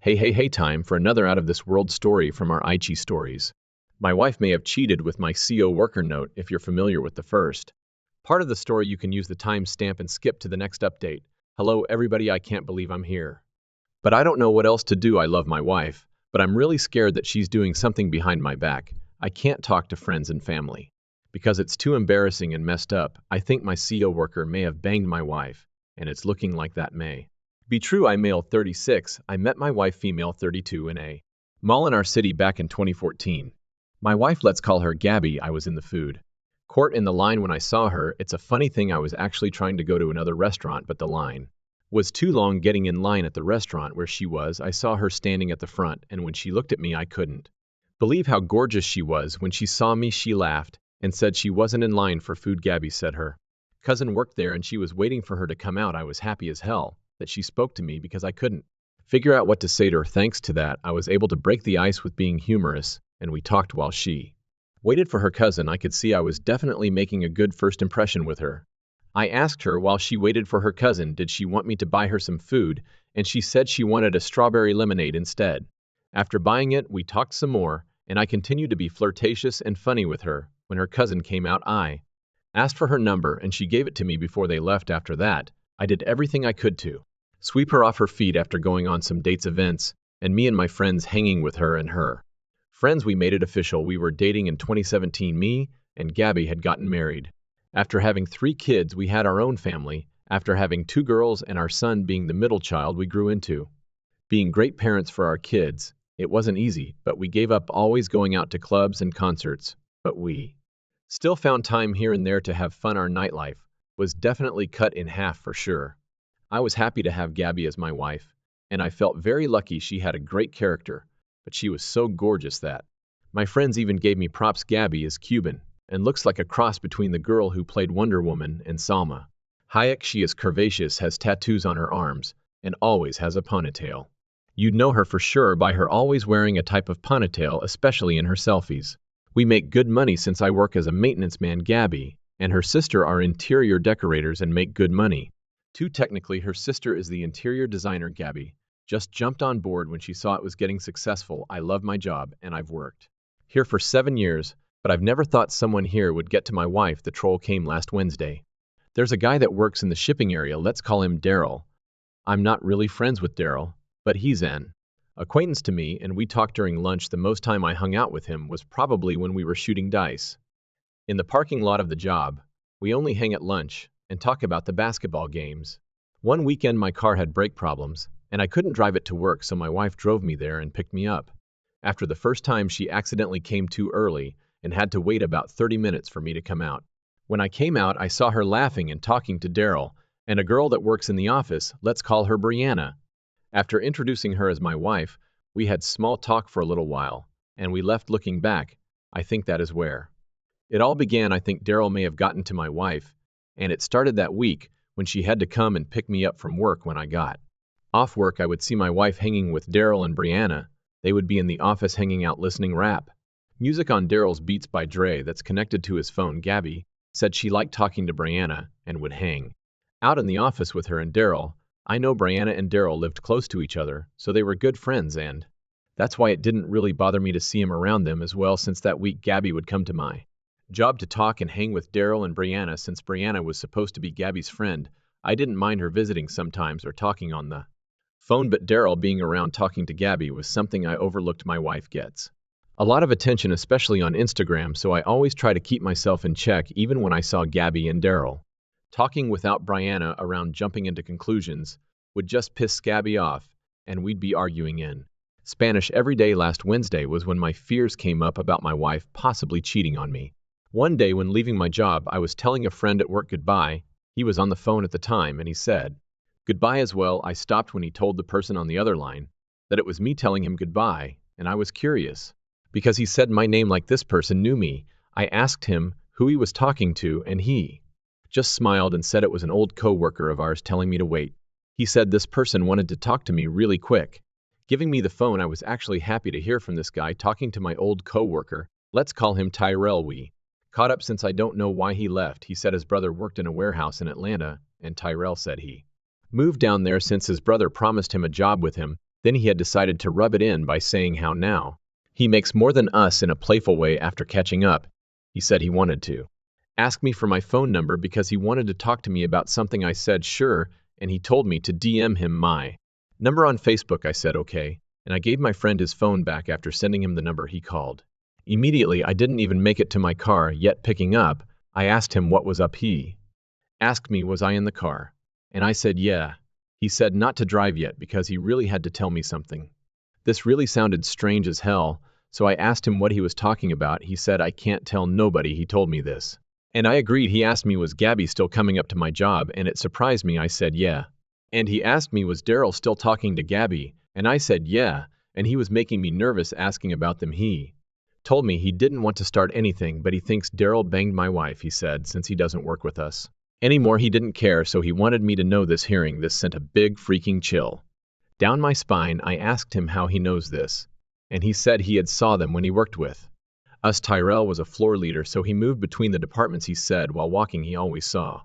Hey, time for another out of this world story from our Aichi stories. My wife may have cheated with my CO worker note if you're familiar with the first. Part of the story you can use the timestamp and skip to the next update. Hello everybody, I can't believe I'm here. But I don't know what else to do. I love my wife, but I'm really scared that she's doing something behind my back. I can't talk to friends and family. Because it's too embarrassing and messed up, I think my CO worker may have banged my wife, and it's looking like that may be true. I male 36, I met my wife female 32 in a mall in our city back in 2014. My wife, let's call her Gabby, I was in the food court in the line when I saw her. It's a funny thing, I was actually trying to go to another restaurant, but the line was too long. Getting in line at the restaurant where she was, I saw her standing at the front, and when she looked at me, I couldn't believe how gorgeous she was. When she saw me, she laughed and said she wasn't in line for food. Gabby said her cousin worked there and she was waiting for her to come out. I was happy as hell that she spoke to me because I couldn't figure out what to say to her. Thanks to that, I was able to break the ice with being humorous, and we talked while she waited for her cousin. I could see I was definitely making a good first impression with her. I asked her while she waited for her cousin, did she want me to buy her some food, and she said she wanted a strawberry lemonade instead. After buying it, we talked some more, and I continued to be flirtatious and funny with her. When her cousin came out, I asked for her number, and she gave it to me before they left. After that, I did everything I could to sweep her off her feet after going on some dates events, and me and my friends hanging with her and her friends. We made it official. We were dating in 2017. Me and Gabby had gotten married. After having 3 kids, we had our own family. After having 2 girls and our son being the middle child, we grew into being great parents for our kids. It wasn't easy, but we gave up always going out to clubs and concerts. But we still found time here and there to have fun. Our nightlife was definitely cut in half for sure. I was happy to have Gabby as my wife, and I felt very lucky. She had a great character, but she was so gorgeous that my friends even gave me props. Gabby is Cuban and looks like a cross between the girl who played Wonder Woman and Salma Hayek. She is curvaceous, has tattoos on her arms, and always has a ponytail. You'd know her for sure by her always wearing a type of ponytail, especially in her selfies. We make good money since I work as a maintenance man. Gabby and her sister are interior decorators and make good money too. Technically, her sister is the interior designer. Gabby just jumped on board when she saw it was getting successful. I love my job, and I've worked here for 7 years, but I've never thought someone here would get to my wife. The troll came last Wednesday. There's a guy that works in the shipping area. Let's call him Daryl. I'm not really friends with Daryl, but he's an acquaintance to me, and we talked during lunch. The most time I hung out with him was probably when we were shooting dice in the parking lot of the job. We only hang at lunch and talk about the basketball games. One weekend my car had brake problems, and I couldn't drive it to work, so my wife drove me there and picked me up. After the first time, she accidentally came too early and had to wait about 30 minutes for me to come out. When I came out, I saw her laughing and talking to Daryl and a girl that works in the office. Let's call her Brianna. After introducing her as my wife, we had small talk for a little while, and we left. Looking back, I think that is where it all began. I think Daryl may have gotten to my wife, and it started that week when she had to come and pick me up from work. When I got off work, I would see my wife hanging with Daryl and Brianna. They would be in the office hanging out, listening rap music on Daryl's Beats by Dre that's connected to his phone. Gabby said she liked talking to Brianna and would hang out in the office with her and Daryl. I know Brianna and Daryl lived close to each other, so they were good friends, and that's why it didn't really bother me to see him around them as well. Since that week, Gabby would come to my job to talk and hang with Daryl and Brianna. Since Brianna was supposed to be Gabby's friend, I didn't mind her visiting sometimes or talking on the phone, but Daryl being around talking to Gabby was something I overlooked. My wife gets a lot of attention, especially on Instagram, so I always try to keep myself in check. Even when I saw Gabby and Daryl talking without Brianna around, jumping into conclusions would just piss Gabby off, and we'd be arguing in Spanish every day. Last Wednesday was when my fears came up about my wife possibly cheating on me. One day when leaving my job, I was telling a friend at work goodbye. He was on the phone at the time, and he said goodbye as well. I stopped when he told the person on the other line that it was me telling him goodbye, and I was curious because he said my name like this person knew me. I asked him who he was talking to, and he just smiled and said it was an old co-worker of ours telling me to wait. He said this person wanted to talk to me really quick, giving me the phone. I was actually happy to hear from this guy talking to my old co-worker. Let's call him Tyrell. We caught up since I don't know why he left. He said his brother worked in a warehouse in Atlanta, and Tyrell said he moved down there since his brother promised him a job with him. Then he had decided to rub it in by saying how now he makes more than us in a playful way after catching up. He said he wanted to ask me for my phone number because he wanted to talk to me about something. I said sure, and he told me to DM him my number on Facebook. I said okay, and I gave my friend his phone back after sending him the number. He called. Immediately, I didn't even make it to my car yet. Picking up, I asked him what was up. He asked me was I in the car, and I said yeah. He said not to drive yet because he really had to tell me something. This really sounded strange as hell, so I asked him what he was talking about. He said I can't tell nobody he told me this. And I agreed. He asked me was Gabby still coming up to my job, and it surprised me. I said yeah. And he asked me was Daryl still talking to Gabby, and I said yeah, and he was making me nervous asking about them. He told me he didn't want to start anything, but he thinks Daryl banged my wife. He said since he doesn't work with us anymore, he didn't care, so he wanted me to know this. Hearing this sent a big freaking chill down my spine. I asked him how he knows this, and he said he had saw them when he worked with us. Tyrell was a floor leader, so he moved between the departments. He said while walking he always saw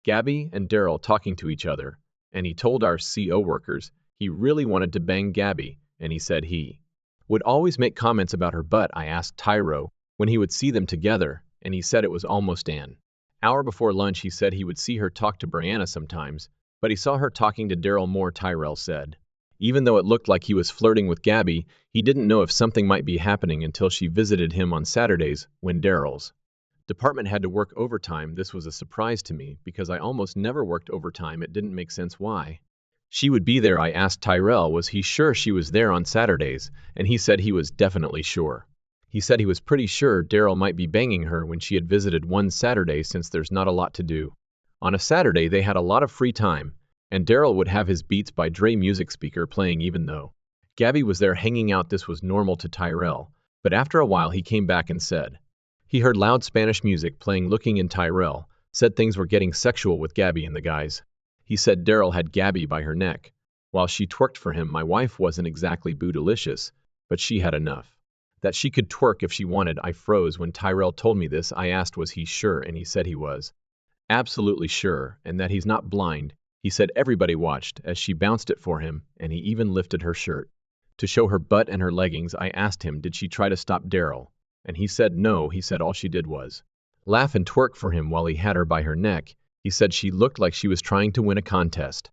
Gabby and Daryl talking to each other, and he told our CO workers he really wanted to bang Gabby, and he said he would always make comments about her butt. I asked Tyro when he would see them together, and he said it was almost an hour before lunch. He said he would see her talk to Brianna sometimes, but he saw her talking to Daryl more. Tyrell said even though it looked like he was flirting with Gabby, he didn't know if something might be happening until she visited him on Saturdays when Daryl's department had to work overtime. This was a surprise to me because I almost never worked overtime. It didn't make sense why she would be there. I asked Tyrell was he sure she was there on Saturdays, and he said he was definitely sure. He said he was pretty sure Daryl might be banging her when she had visited one Saturday since there's not a lot to do. On a Saturday they had a lot of free time, and Daryl would have his Beats by Dre music speaker playing even though Gabby was there hanging out. This was normal to Tyrell, but after a while he came back and said he heard loud Spanish music playing. Looking in, Tyrell said things were getting sexual with Gabby and the guys. He said Daryl had Gabby by her neck while she twerked for him. My wife wasn't exactly bootylicious, but she had enough that she could twerk if she wanted. I froze when Tyrell told me this. I asked was he sure, and he said he was absolutely sure, and that he's not blind. He said everybody watched as she bounced it for him, and he even lifted her shirt to show her butt and her leggings. I asked him did she try to stop Daryl, and he said no. He said all she did was laugh and twerk for him while he had her by her neck. He said she looked like she was trying to win a contest.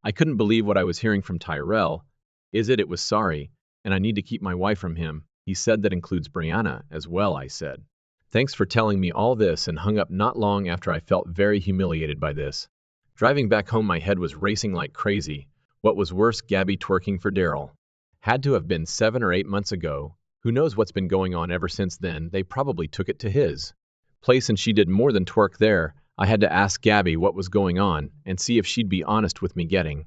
I couldn't believe what I was hearing from Tyrell. It was sorry, and I need to keep my wife from him. He said that includes Brianna as well. I said thanks for telling me all this, and hung up. Not long after I felt very humiliated by this. Driving back home my head was racing like crazy. What was worse, Gabby twerking for Daryl had to have been 7 or 8 months ago. Who knows what's been going on ever since then. They probably took it to his place and she did more than twerk there. I had to ask Gabby what was going on and see if she'd be honest with me. Getting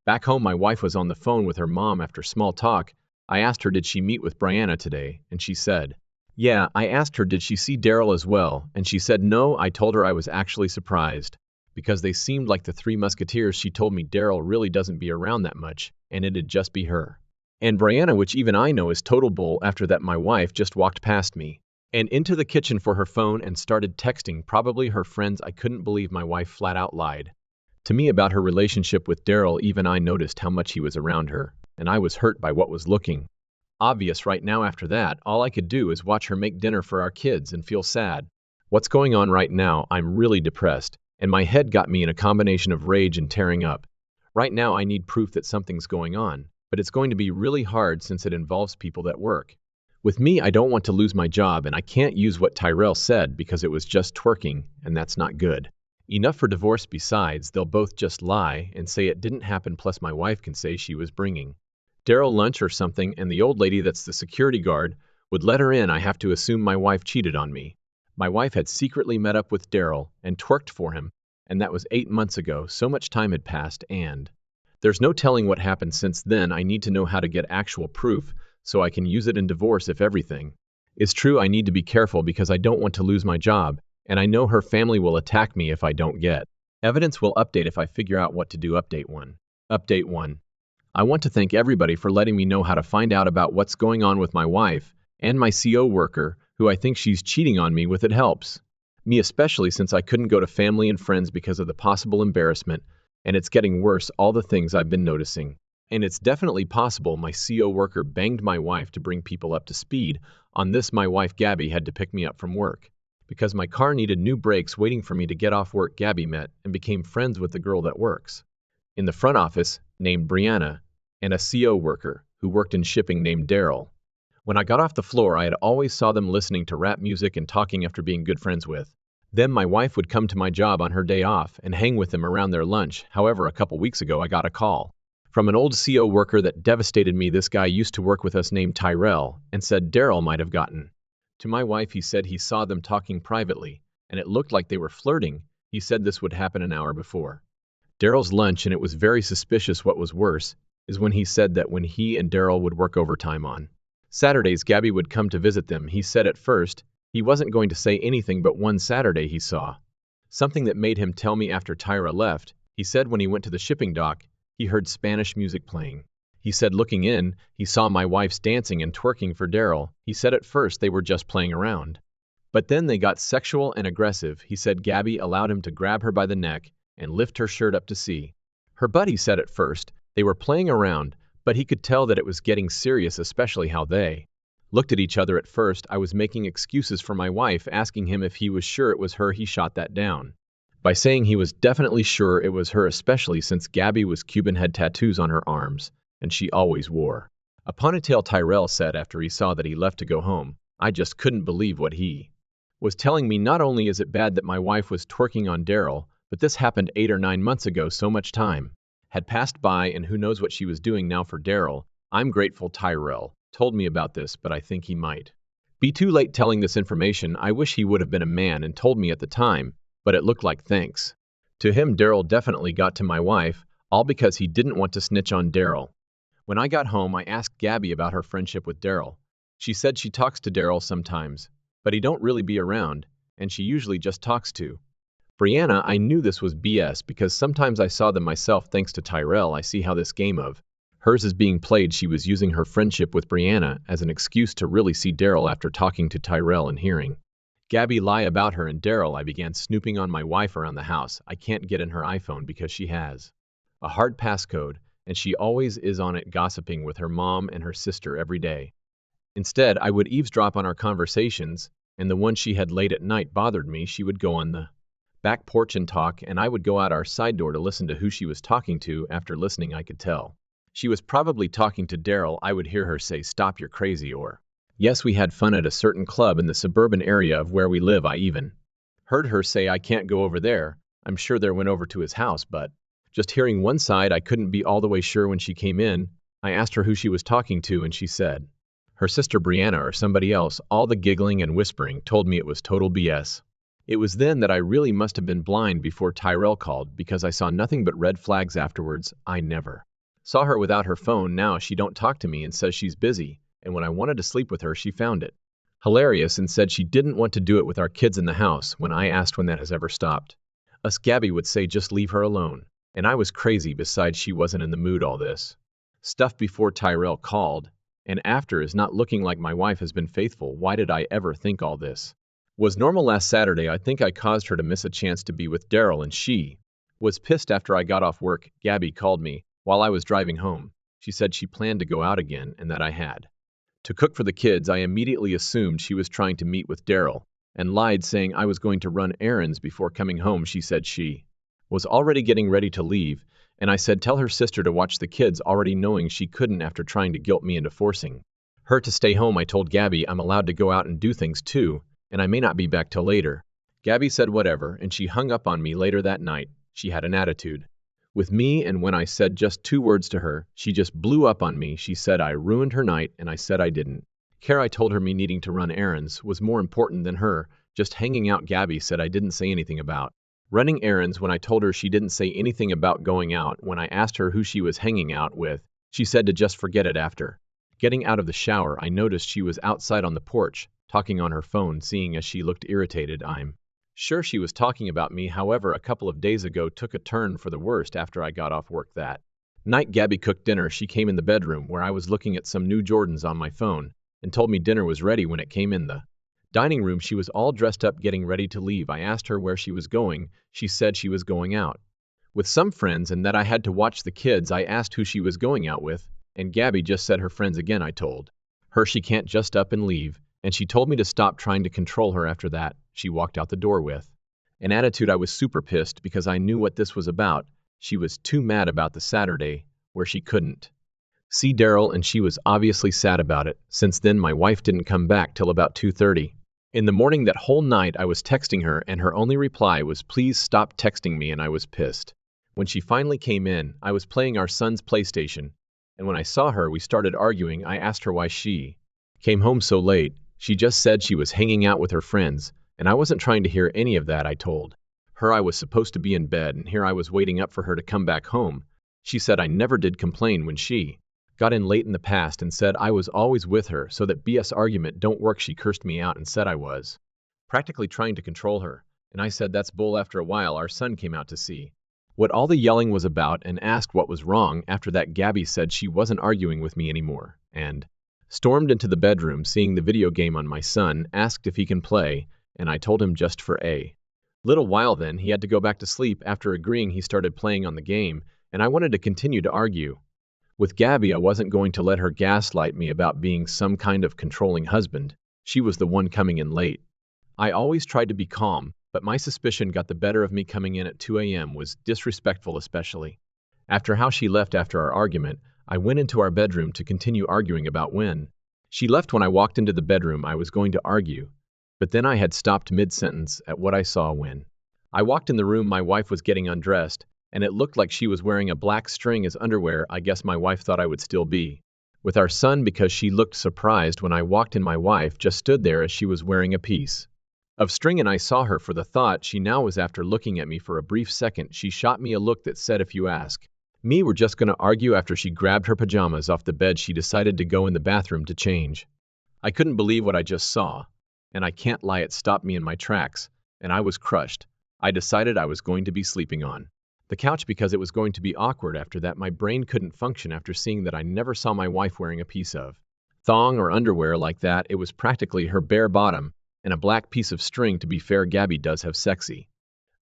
back home my wife was on the phone with her mom. After small talk, I asked her did she meet with Brianna today, and she said yeah. I asked her did she see Daryl as well, and she said no. I told her I was actually surprised because they seemed like the Three Musketeers. She told me Daryl really doesn't be around that much, and it'd just be her and Brianna, which even I know is total bull. After that my wife just walked past me and into the kitchen for her phone and started texting probably her friends. I couldn't believe my wife flat out lied to me about her relationship with Daryl. Even I noticed how much he was around her, and I was hurt by what was looking obvious right now. After that, all I could do is watch her make dinner for our kids and feel sad. What's going on right now? I'm really depressed, and my head got me in a combination of rage and tearing up. Right now I need proof that something's going on, but it's going to be really hard since it involves people that work with me. I don't want to lose my job, and I can't use what Tyrell said because it was just twerking, and that's not good enough for divorce. Besides, they'll both just lie and say it didn't happen, plus my wife can say she was bringing Daryl lunch or something, and the old lady that's the security guard would let her in. I have to assume my wife cheated on me. My wife had secretly met up with Daryl and twerked for him, and that was 8 months ago. So much time had passed, and there's no telling what happened since then. I need to know how to get actual proof so I can use it in divorce. If everything is true, I need to be careful because I don't want to lose my job, and I know her family will attack me if I don't get evidence. Will update if I figure out what to do. Update 1. Update 1. I want to thank everybody for letting me know how to find out about what's going on with my wife and my CO worker, who I think she's cheating on me with. It helps me especially since I couldn't go to family and friends because of the possible embarrassment, and it's getting worse. All the things I've been noticing And it's definitely possible my CO worker banged my wife to bring people up to speed. On this, my wife Gabby had to pick me up from work. Because my car needed new brakes waiting for me to get off work, Gabby met and became friends with the girl that works in the front office named Brianna and a CO worker who worked in shipping named Daryl. When I got off the floor, I had always saw them listening to rap music and talking after being good friends with. Then my wife would come to my job on her day off and hang with them around their lunch. However, a couple weeks ago, I got a call from an old CO worker that devastated me. This guy used to work with us named Tyrell and said Daryl might have gotten to my wife. He said he saw them talking privately and it looked like they were flirting. He said this would happen an hour before Daryl's lunch, and it was very suspicious. What was worse is when he said that when he and Daryl would work overtime on Saturdays, Gabby would come to visit them. He said at first he wasn't going to say anything, but one Saturday he saw something that made him tell me after Tyra left. He said when he went to the shipping dock, he heard Spanish music playing. He said looking in, he saw my wife's dancing and twerking for Daryl. He said at first they were just playing around, but then they got sexual and aggressive. He said Gabby allowed him to grab her by the neck and lift her shirt up to see her butt. He said at first they were playing around, but he could tell that it was getting serious, especially how they looked at each other. At first, I was making excuses for my wife, asking him if he was sure it was her. He shot that down by saying he was definitely sure it was her, especially since Gabby was Cuban, had tattoos on her arms, and she always wore a ponytail. Tyrell said after he saw that he left to go home, I just couldn't believe what he was telling me. Not only is it bad that my wife was twerking on Daryl, but this happened 8 or 9 months ago. So much time had passed by, and who knows what she was doing now for Daryl. I'm grateful Tyrell told me about this, but I think he might be too late telling this information. I wish he would have been a man and told me at the time, but it looked like thanks to him, Daryl definitely got to my wife, all because he didn't want to snitch on Daryl. When I got home, I asked Gabby about her friendship with Daryl. She said she talks to Daryl sometimes, but he don't really be around, and she usually just talks to Brianna. I knew this was BS because sometimes I saw them myself. Thanks to Tyrell, I see how this game of hers is being played. She was using her friendship with Brianna as an excuse to really see Daryl. After talking to Tyrell and hearing Gabby lie about her and Daryl, I began snooping on my wife around the house. I can't get in her iPhone because she has a hard passcode, and she always is on it gossiping with her mom and her sister every day. Instead, I would eavesdrop on our conversations, and the one she had late at night bothered me. She would go on the back porch and talk, and I would go out our side door to listen to who she was talking to. After listening, I could tell she was probably talking to Daryl. I would hear her say, "Stop, you're crazy," or, "Yes, we had fun at a certain club in the suburban area of where we live." I even heard her say, "I can't go over there." I'm sure they went over to his house, but just hearing one side, I couldn't be all the way sure. When she came in, I asked her who she was talking to, and she said her sister Brianna or somebody else. All the giggling and whispering told me it was total BS. It was then that I really must have been blind before Tyrell called, because I saw nothing but red flags afterwards. I never saw her without her phone. Now she don't talk to me and says she's busy, and when I wanted to sleep with her, she found it hilarious and said she didn't want to do it with our kids in the house. When I asked when that has ever stopped us, Gabby would say just leave her alone, and I was crazy. Besides, she wasn't in the mood. All this stuff before Tyrell called and after is not looking like my wife has been faithful. Why did I ever think all this was normal? Last Saturday, I think I caused her to miss a chance to be with Daryl, and she was pissed. After I got off work, Gabby called me while I was driving home. She said she planned to go out again and that I had to cook for the kids. I immediately assumed she was trying to meet with Daryl and lied, saying I was going to run errands before coming home. She said she was already getting ready to leave, and I said tell her sister to watch the kids, already knowing she couldn't after trying to guilt me into forcing her to stay home. I told Gabby I'm allowed to go out and do things too, and I may not be back till later. Gabby said whatever, and she hung up on me. Later that night, she had an attitude with me, and when I said just 2 words to her, she just blew up on me. She said I ruined her night, and I said I didn't care. I told her me needing to run errands was more important than her just hanging out. Gabby said I didn't say anything about running errands. When I told her, she didn't say anything about going out. When I asked her who she was hanging out with, she said to just forget it. After getting out of the shower, I noticed she was outside on the porch, talking on her phone. Seeing as she looked irritated, I'm sure she was talking about me. However, a couple of days ago took a turn for the worst. After I got off work that night, Gabby cooked dinner. She came in the bedroom where I was looking at some new Jordans on my phone and told me dinner was ready. When it came in the dining room, she was all dressed up getting ready to leave. I asked her where she was going. She said she was going out with some friends and that I had to watch the kids. I asked who she was going out with, and Gabby just said her friends again. I told her she can't just up and leave, and she told me to stop trying to control her. After that, she walked out the door with an attitude. I was super pissed because I knew what this was about. She was too mad about the Saturday where she couldn't see Daryl, and she was obviously sad about it. Since then, my wife didn't come back till about 2:30 in the morning. That whole night I was texting her, and her only reply was, "Please stop texting me," and I was pissed. When she finally came in, I was playing our son's PlayStation, and when I saw her, we started arguing. I asked her why she came home so late. She just said she was hanging out with her friends, and I wasn't trying to hear any of that. I told her I was supposed to be in bed, and here I was waiting up for her to come back home. She said I never did complain when she got in late in the past, and said I was always with her, so that BS argument don't work. She cursed me out and said I was practically trying to control her, and I said that's bull. After a while, our son came out to see what all the yelling was about and asked what was wrong. After that, Gabby said she wasn't arguing with me anymore and stormed into the bedroom. Seeing the video game on my son, asked if he can play, and I told him just for a little while. Then he had to go back to sleep. After agreeing, he started playing on the game, and I wanted to continue to argue with Gabby. I wasn't going to let her gaslight me about being some kind of controlling husband. She was the one coming in late. I always tried to be calm, but my suspicion got the better of me. Coming in at 2 a.m. was disrespectful, especially after how she left after our argument. I went into our bedroom to continue arguing about when she left. When I walked into the bedroom, I was going to argue, but then I had stopped mid-sentence at what I saw. When I walked in the room, my wife was getting undressed, and it looked like she was wearing a black string as underwear. I guess my wife thought I would still be with our son because she looked surprised when I walked in. My wife just stood there as she was wearing a piece of string, and I saw her for the thought she now was. After looking at me for a brief second, she shot me a look that said, "If you ask me, we're just going to argue." After she grabbed her pajamas off the bed, she decided to go in the bathroom to change. I couldn't believe what I just saw, and I can't lie, it stopped me in my tracks, and I was crushed. I decided I was going to be sleeping on the couch because it was going to be awkward. After that, my brain couldn't function after seeing that I never saw my wife wearing a piece of thong or underwear like that. It was practically her bare bottom and a black piece of string. To be fair, Gabby does have sexy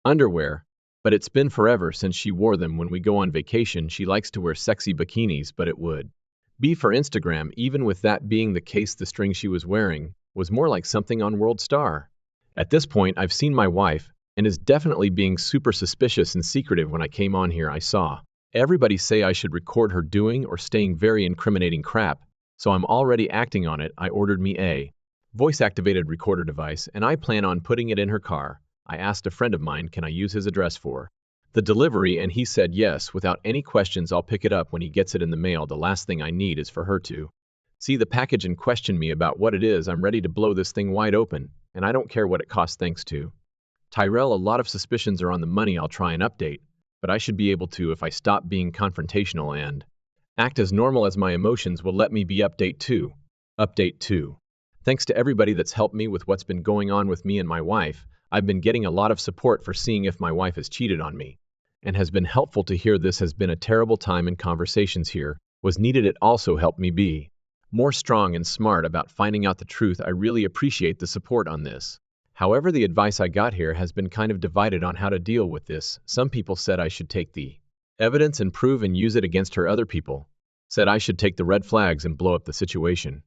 underwear, but it's been forever since she wore them. When we go on vacation, she likes to wear sexy bikinis, but it would be for Instagram. Even with that being the case, the string she was wearing was more like something on World Star. At this point, I've seen my wife and is definitely being super suspicious and secretive. When I came on here, I saw everybody say I should record her doing or saying very incriminating crap, so I'm already acting on it. I ordered me a voice-activated recorder device, and I plan on putting it in her car. I asked a friend of mine, can I use his address for the delivery, and he said yes, without any questions. I'll pick it up when he gets it in the mail. The last thing I need is for her to see the package and question me about what it is. I'm ready to blow this thing wide open, and I don't care what it costs. Thanks to Tyrell, a lot of suspicions are on the money. I'll try and update, but I should be able to if I stop being confrontational and act as normal as my emotions will let me be. Update 2. Update 2. Thanks to everybody that's helped me with what's been going on with me and my wife. I've been getting a lot of support for seeing if my wife has cheated on me, and has been helpful to hear this has been a terrible time, and conversations here was needed. It also helped me be more strong and smart about finding out the truth. I really appreciate the support on this. However, the advice I got here has been kind of divided on how to deal with this. Some people said I should take the evidence and prove and use it against her. Other people said I should take the red flags and blow up the situation.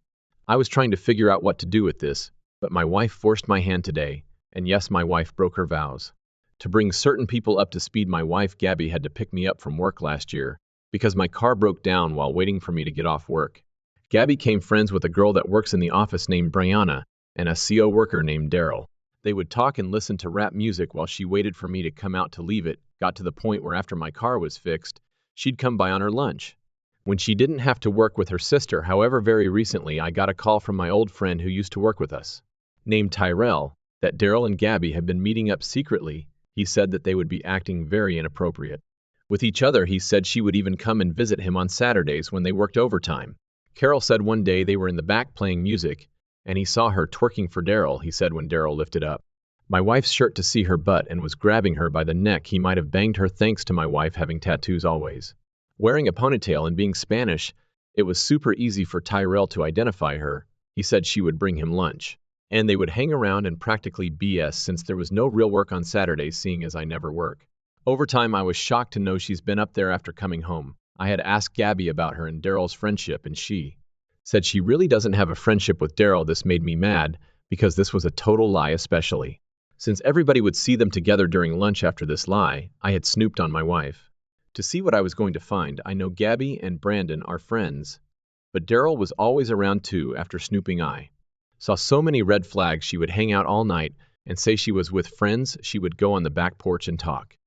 I was trying to figure out what to do with this, but my wife forced my hand today, and yes, my wife broke her vows to bring certain people up to speed. My wife, Gabby, had to pick me up from work last year because my car broke down while waiting for me to get off work. Gabby became friends with a girl that works in the office named Brianna and a CO worker named Daryl. They would talk and listen to rap music while she waited for me to come out to leave. It got to the point where after my car was fixed, she'd come by on her lunch when she didn't have to work with her sister. However, very recently I got a call from my old friend who used to work with us, named Tyrell, that Daryl and Gabby had been meeting up secretly. He said that they would be acting very inappropriate with each other. He said she would even come and visit him on Saturdays when they worked overtime. Carol said one day they were in the back playing music, and he saw her twerking for Daryl. He said when Daryl lifted up my wife's shirt to see her butt and was grabbing her by the neck, he might have banged her. Thanks to my wife having tattoos, always wearing a ponytail, and being Spanish, it was super easy for Tyrell to identify her. He said she would bring him lunch, and they would hang around and practically BS since there was no real work on Saturdays, seeing as I never work. Over time, I was shocked to know she's been up there after coming home. I had asked Gabby about her and Daryl's friendship, and she said she really doesn't have a friendship with Daryl. This made me mad because this was a total lie, especially since everybody would see them together during lunch. After this lie, I had snooped on my wife to see what I was going to find. I know Gabby and Brandon are friends, but Daryl was always around too. After snooping, I saw so many red flags. She would hang out all night and say she was with friends. She would go on the back porch and talk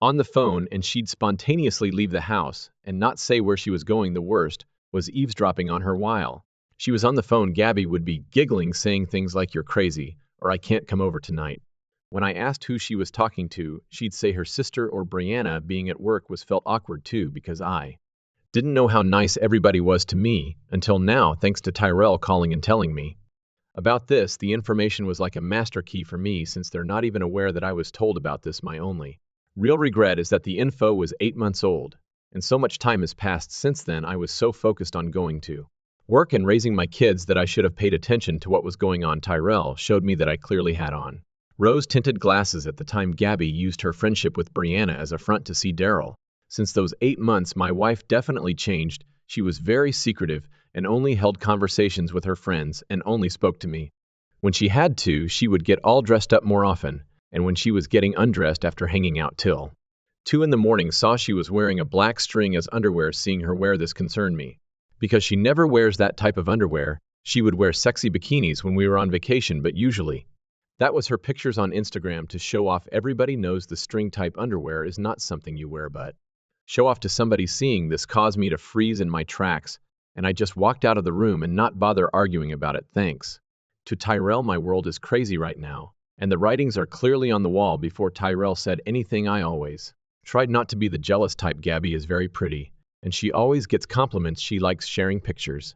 on the phone, and she'd spontaneously leave the house and not say where she was going. The worst was eavesdropping on her while she was on the phone. Gabby would be giggling, saying things like, "You're crazy," or "I can't come over tonight." When I asked who she was talking to, she'd say her sister or Brianna. Being at work was felt awkward too because I didn't know how nice everybody was to me until now, thanks to Tyrell calling and telling me about this. The information was like a master key for me since they're not even aware that I was told about this. My only real regret is that the info was 8 months old, and so much time has passed since then. I was so focused on going to work and raising my kids that I should have paid attention to what was going on. Tyrell showed me that I clearly had on rose-tinted glasses at the time. Gabby used her friendship with Brianna as a front to see Daryl. Since those 8 months, my wife definitely changed. She was very secretive and only held conversations with her friends and only spoke to me when she had to. She would get all dressed up more often, and when she was getting undressed after hanging out till 2 in the morning, saw she was wearing a black string as underwear. Seeing her wear this concerned me because she never wears that type of underwear. She would wear sexy bikinis when we were on vacation, but usually that was her pictures on Instagram to show off. Everybody knows the string type underwear is not something you wear but show off to somebody. Seeing this caused me to freeze in my tracks, and I just walked out of the room and not bother arguing about it. Thanks to Tyrell, my world is crazy right now, and the writings are clearly on the wall. Before Tyrell said anything, I always tried not to be the jealous type. Gabby is very pretty, and she always gets compliments. She likes sharing pictures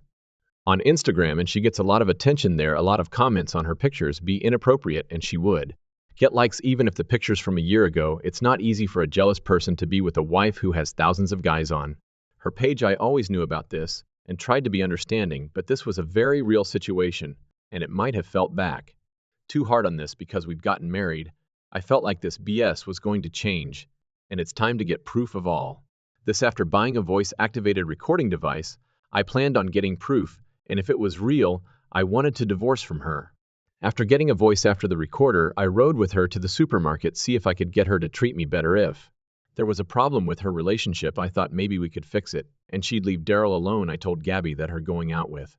on Instagram, and she gets a lot of attention there. A lot of comments on her pictures be inappropriate, and she would get likes even if the pictures from a year ago. It's not easy for a jealous person to be with a wife who has thousands of guys on her page. I always knew about this and tried to be understanding, but this was a very real situation, and it might have felt back too hard on this because we've gotten married. I felt like this BS was going to change, and it's time to get proof of all this. After buying a voice-activated recording device, I planned on getting proof, and if it was real, I wanted to divorce from her. After getting a voice after the recorder, I rode with her to the supermarket, see if I could get her to treat me better. If there was a problem with her relationship, I thought maybe we could fix it, and she'd leave Daryl alone. I told Gabby that her going out with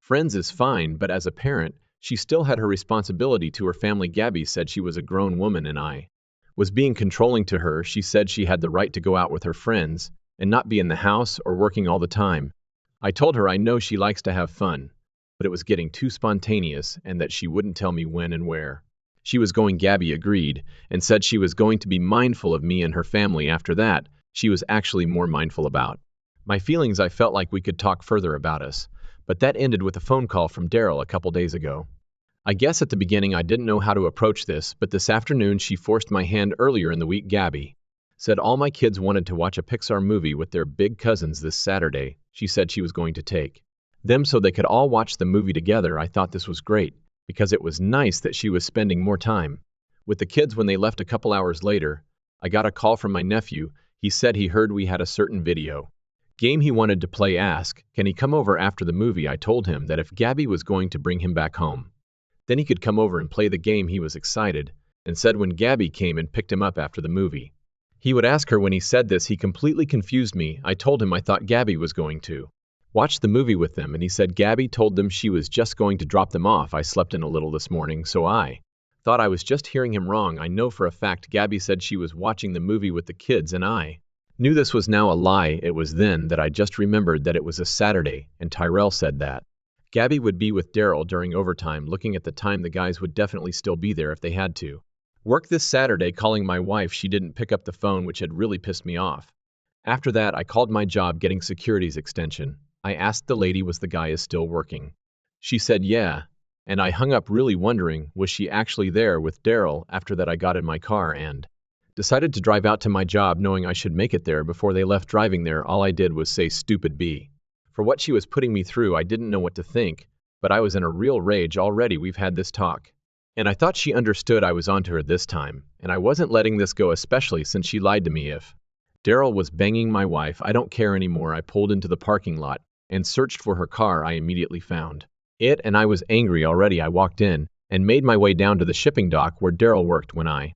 friends is fine, but as a parent, she still had her responsibility to her family. Gabby said she was a grown woman and I was being controlling to her. She said she had the right to go out with her friends and not be in the house or working all the time. I told her I know she likes to have fun, but it was getting too spontaneous and that she wouldn't tell me when and where she was going. Gabby agreed and said she was going to be mindful of me and her family. After that, she was actually more mindful about my feelings. I felt like we could talk further about us, but that ended with a phone call from Daryl a couple days ago. I guess at the beginning I didn't know how to approach this, but this afternoon she forced my hand. Earlier in the week, Gabby said all my kids wanted to watch a Pixar movie with their big cousins this Saturday. She said she was going to take them so they could all watch the movie together. I thought this was great because it was nice that she was spending more time with the kids. When they left a couple hours later, I got a call from my nephew. He said he heard we had a certain video game he wanted to play. Ask, can he come over after the movie? I told him that if Gabby was going to bring him back home, then he could come over and play the game. He was excited and said when Gabby came and picked him up after the movie, he would ask her. When he said this, he completely confused me. I told him I thought Gabby was going to watch the movie with them, and he said Gabby told them she was just going to drop them off. I slept in a little this morning, so I thought I was just hearing him wrong. I know for a fact Gabby said she was watching the movie with the kids, and I knew this was now a lie. It was then that I just remembered that it was a Saturday, and Tyrell said that Gabby would be with Daryl during overtime. Looking at the time, the guys would definitely still be there if they had to work this Saturday. Calling my wife, she didn't pick up the phone, which had really pissed me off. After that, I called my job getting securities extension. I asked the lady was the guy is still working. She said yeah, and I hung up really wondering was she actually there with Daryl. After that, I got in my car and decided to drive out to my job knowing I should make it there before they left. Driving there, all I did was say stupid B. For what she was putting me through, I didn't know what to think, but I was in a real rage already. We've had this talk And I thought she understood I was onto her this time, and I wasn't letting this go, especially since she lied to me. If Daryl was banging my wife, I don't care anymore. I pulled into the parking lot and searched for her car. I immediately found it, and I was angry already. I walked in and made my way down to the shipping dock where Daryl worked. When I